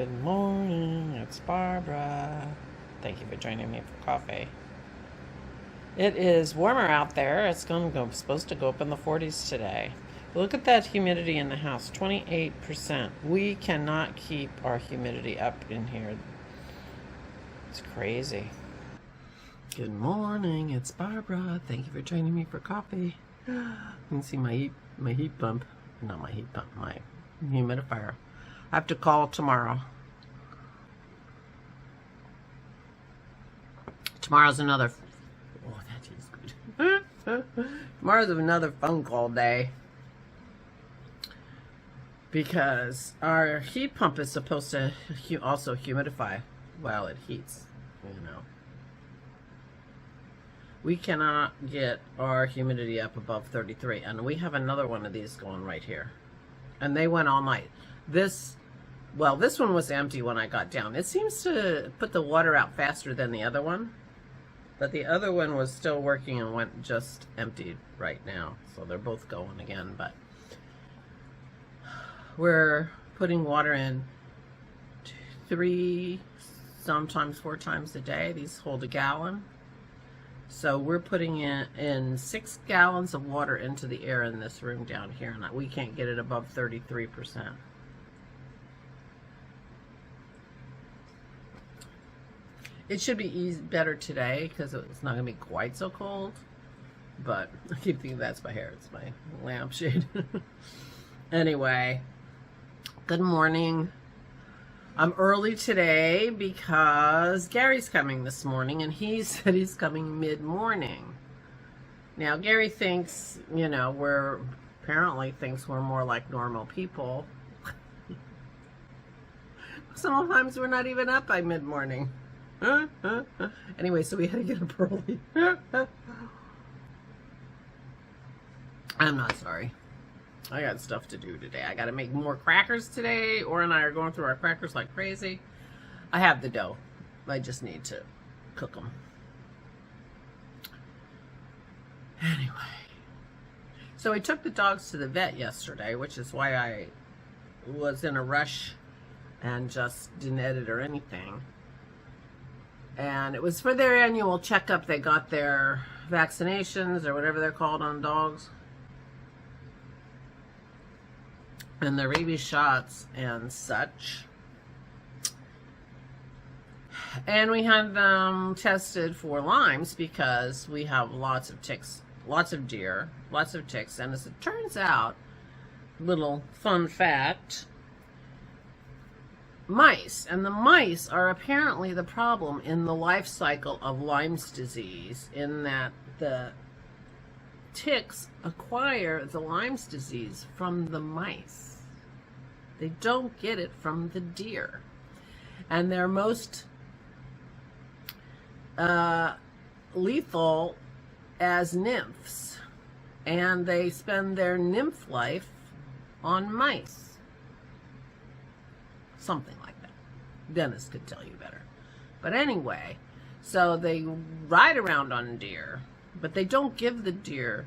Good morning, it's Barbara. Thank you for joining me for coffee. It is warmer out there. It's supposed to go up in the 40s today. Look at that humidity in the house, 28%. We cannot keep our humidity up in here. It's crazy. Good morning, it's Barbara. Thank you for joining me for coffee. You can see my heat pump. Not my heat pump, my humidifier. I have to call tomorrow. Tomorrow's another. Oh, that is good. Tomorrow's another phone call day because our heat pump is supposed to also humidify while it heats. You know, we cannot get our humidity up above 33, and we have another one of these going right here, and they went all night. This one was empty when I got down. It seems to put the water out faster than the other one, but the other one was still working and went just empty right now. So they're both going again, but we're putting water in 3, sometimes 4 times a day. These hold a gallon. So we're putting in 6 gallons of water into the air in this room down here, and we can't get it above 33%. It should be better today because it's not going to be quite so cold. But I keep thinking that's my hair. It's my lampshade. Anyway, good morning. I'm early today because Gary's coming this morning, and he said he's coming mid-morning. Now, Gary thinks, you know, apparently thinks we're more like normal people. Sometimes we're not even up by mid-morning. Anyway, so we had to get up early. I'm not sorry. I got stuff to do today. I got to make more crackers today. Or and I are going through our crackers like crazy. I have the dough. I just need to cook them. Anyway. So I took the dogs to the vet yesterday, which is why I was in a rush and just didn't edit or anything. And it was for their annual checkup. They got their vaccinations or whatever they're called on dogs. And their rabies shots and such. And we had them tested for Lyme's because we have lots of ticks, lots of deer, lots of ticks. And as it turns out, little fun fact, mice. And the mice are apparently the problem in the life cycle of Lyme's disease, in that the ticks acquire the Lyme's disease from the mice. They don't get it from the deer. And they're most lethal as nymphs. And they spend their nymph life on mice. Something like that. Dennis could tell you better. But anyway, so they ride around on deer, but they don't give the deer,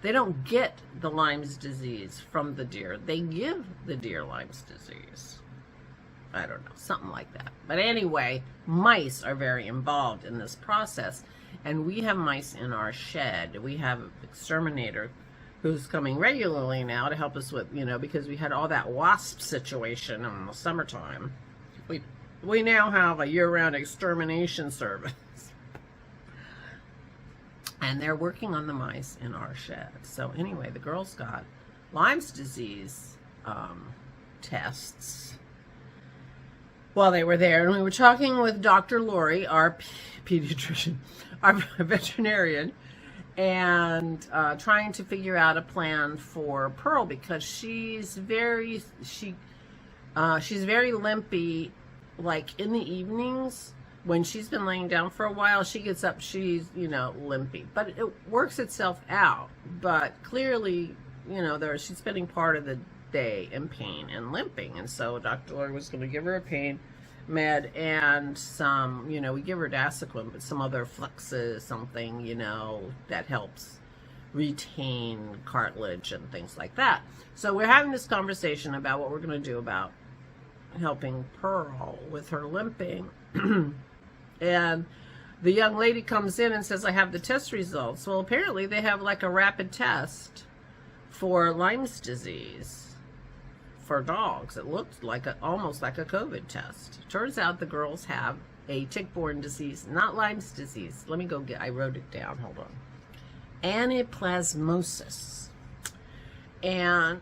they don't get the Lyme's disease from the deer. They give the deer Lyme's disease. I don't know, something like that. But anyway, mice are very involved in this process. And we have mice in our shed. We have an exterminator who's coming regularly now to help us with, you know, because we had all that wasp situation in the summertime. We now have a year-round extermination service. And they're working on the mice in our shed. So anyway, the girls got Lyme's disease tests while they were there. And we were talking with Dr. Lori, our pediatrician, our veterinarian, and trying to figure out a plan for Pearl because she's very limpy. Like in the evenings when she's been laying down for a while, she gets up, she's, you know, limpy, but it works itself out. But clearly, you know, she's spending part of the day in pain and limping, and so Dr. Lori was going to give her a pain med and some, you know, we give her Dasequin, but some other Flexes, something, you know, that helps retain cartilage and things like that. So we're having this conversation about what we're going to do about helping Pearl with her limping. And the young lady comes in and says, I have the test results. Well, apparently they have like a rapid test for Lyme's disease for dogs. It looked like almost like a COVID test. Turns out the girls have a tick-borne disease, not Lyme's disease. Let me go I wrote it down, hold on. Anaplasmosis. And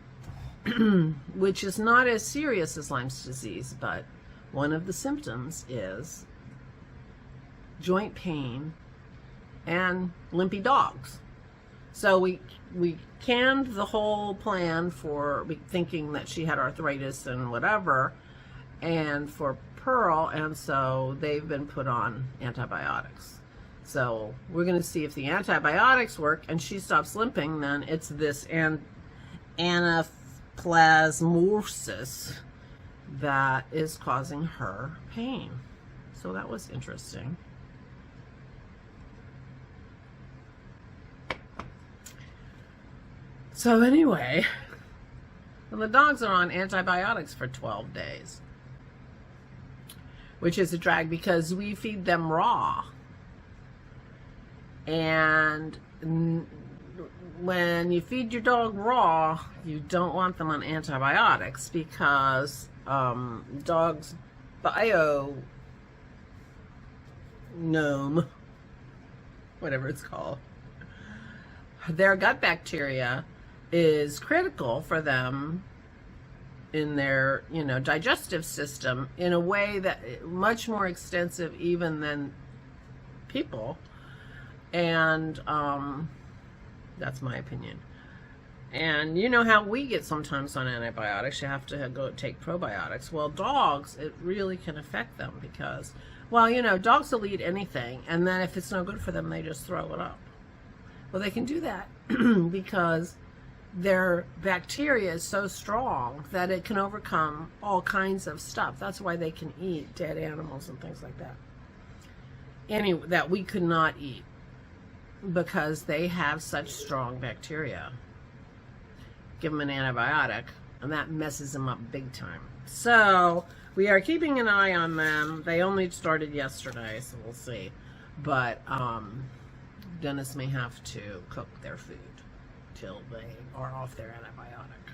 which is not as serious as Lyme's disease, but one of the symptoms is joint pain and limpy dogs. So we canned the whole plan for thinking that she had arthritis and whatever, and for Pearl, and so they've been put on antibiotics. So we're going to see if the antibiotics work and she stops limping. Then it's this anaplasmosis that is causing her pain. So that was interesting. So anyway, well, the dogs are on antibiotics for 12 days, which is a drag because we feed them raw. And when you feed your dog raw, you don't want them on antibiotics because dogs' bio-gnome, whatever it's called, their gut bacteria is critical for them in their, digestive system in a way that much more extensive even than people. And that's my opinion. And you know how we get sometimes on antibiotics, you have to go take probiotics. Well, dogs, it really can affect them because, well, dogs will eat anything, and then if it's no good for them, they just throw it up. Well, they can do that because their bacteria is so strong that it can overcome all kinds of stuff. That's why they can eat dead animals and things like that. Anyway, that we could not eat because they have such strong bacteria. Give them an antibiotic and that messes them up big time. So we are keeping an eye on them. They only started yesterday, so we'll see. But Dennis may have to cook their food till they are off their antibiotic.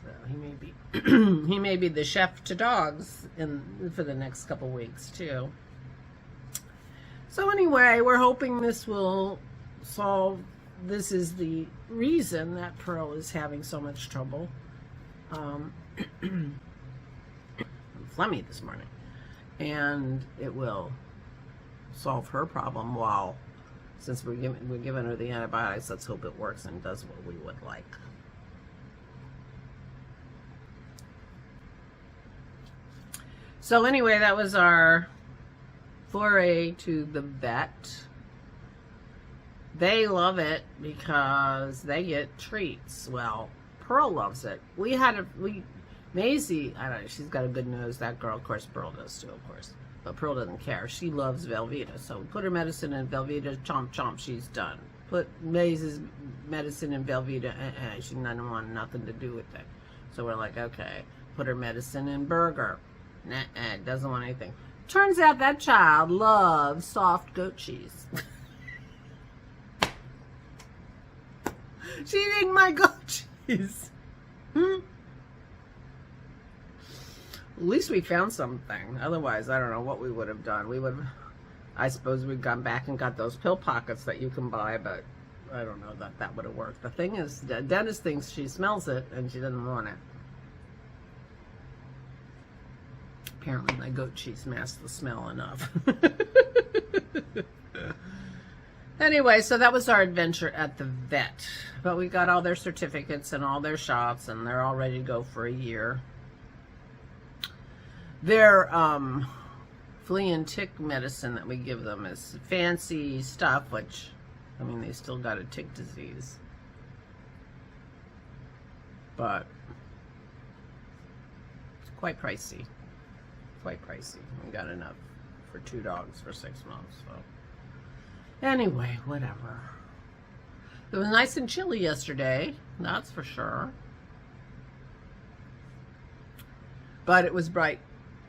So he may be he may be the chef to dogs for the next couple weeks too. So anyway, we're hoping this will solve. This is the reason that Pearl is having so much trouble. I'm phlegmy this morning, and it will solve her problem while. Since we're giving her the antibiotics, let's hope it works and does what we would like. So anyway, that was our foray to the vet. They love it because they get treats. Well, Pearl loves it. Maisie, I don't know, she's got a good nose. That girl, of course, Pearl does too, of course. But Pearl doesn't care. She loves Velveeta. So put her medicine in Velveeta, chomp chomp, she's done. Put Maisie's medicine in Velveeta, she doesn't want nothing to do with it. So we're like, okay. Put her medicine in Burger. Doesn't want anything. Turns out that child loves soft goat cheese. She's eating my goat cheese. At least we found something. Otherwise, I don't know what we would have done. I suppose we'd gone back and got those pill pockets that you can buy, but I don't know that would have worked. The thing is, Dennis thinks she smells it and she doesn't want it. Apparently my goat cheese masks the smell enough. Anyway, so that was our adventure at the vet. But we got all their certificates and all their shots, and they're all ready to go for a year. Their flea and tick medicine that we give them is fancy stuff, which, I mean, they still got a tick disease. But it's quite pricey. Quite pricey. We got enough for 2 dogs for 6 months, so. Anyway, whatever. It was nice and chilly yesterday, that's for sure. But it was bright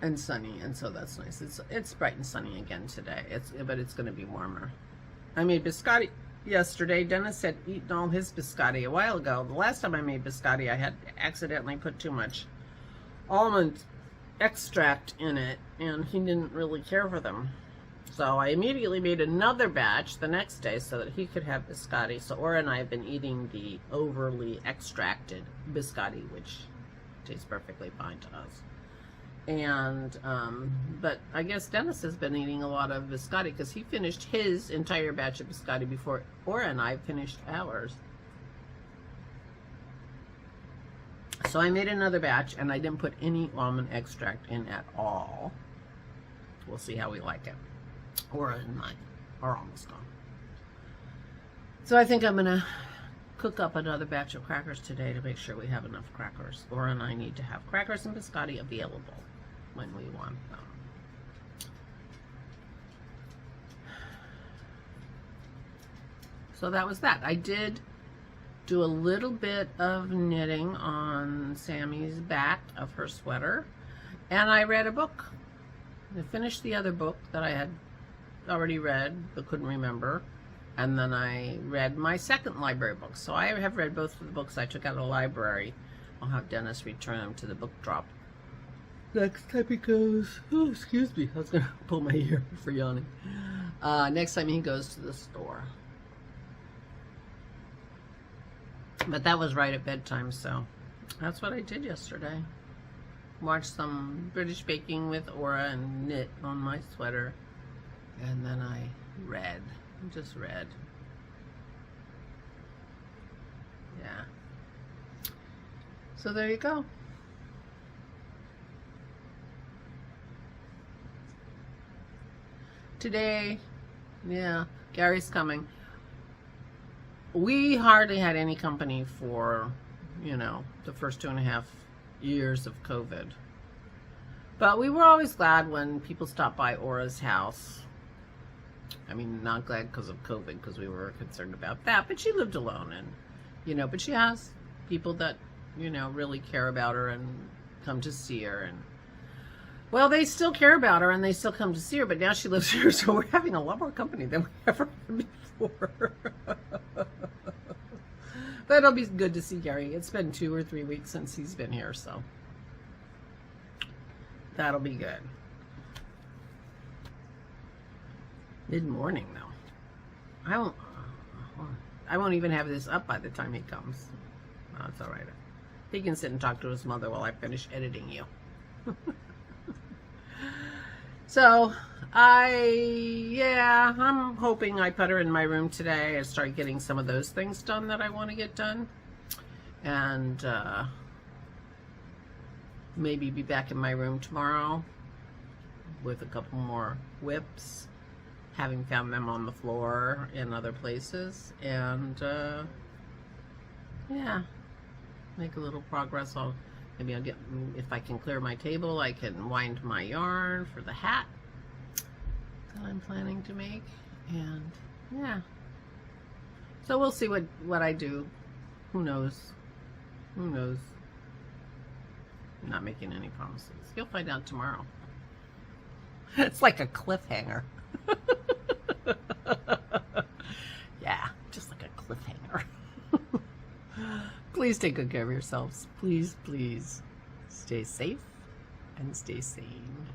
and sunny, and so that's nice. It's bright and sunny again today. But it's going to be warmer. I made biscotti yesterday. Dennis had eaten all his biscotti a while ago. The last time I made biscotti, I had accidentally put too much almond extract in it, and he didn't really care for them. So I immediately made another batch the next day so that he could have biscotti. So Aura and I have been eating the overly extracted biscotti, which tastes perfectly fine to us. And but I guess Dennis has been eating a lot of biscotti because he finished his entire batch of biscotti before Aura and I finished ours. So I made another batch, and I didn't put any almond extract in at all. We'll see how we like it. Aura and mine are almost gone. So I think I'm gonna cook up another batch of crackers today to make sure we have enough crackers. Aura and I need to have crackers and biscotti available when we want them. So that was that. I did do a little bit of knitting on Sammy's back of her sweater, and I read a book. I finished the other book that I had already read but couldn't remember, and then I read my second library book. So I have read both of the books I took out of the library. I'll have Dennis return them to the book drop next time he goes. Oh, excuse me, I was gonna pull my ear for yawning. Next time he goes to the store. But that was right at bedtime, so that's what I did yesterday. Watched some British baking with Aura and knit on my sweater. And then I read. Just read. Yeah. So there you go. Today, yeah, Gary's coming. We hardly had any company for, the first 2.5 years of COVID. But we were always glad when people stopped by Aura's house. I mean, not glad because of COVID, because we were concerned about that. But she lived alone, and, but she has people that, really care about her and come to see her. And, well, they still care about her and they still come to see her, but now she lives here, so we're having a lot more company than we ever had before. But it'll be good to see Gary. It's been 2 or 3 weeks since he's been here, so that'll be good. Mid-morning, though. I won't even have this up by the time he comes. Oh, it's all right. He can sit and talk to his mother while I finish editing you. So, I'm hoping I put her in my room today and start getting some of those things done that I want to get done. And maybe be back in my room tomorrow with a couple more whips, having found them on the floor in other places. And, make a little progress. Maybe I'll get, if I can clear my table, I can wind my yarn for the hat that I'm planning to make. And so we'll see what I do. Who knows? Who knows? I'm not making any promises. You'll find out tomorrow. It's like a cliffhanger. Yeah, just like a cliffhanger. Please take good care of yourselves. Please, please stay safe and stay sane.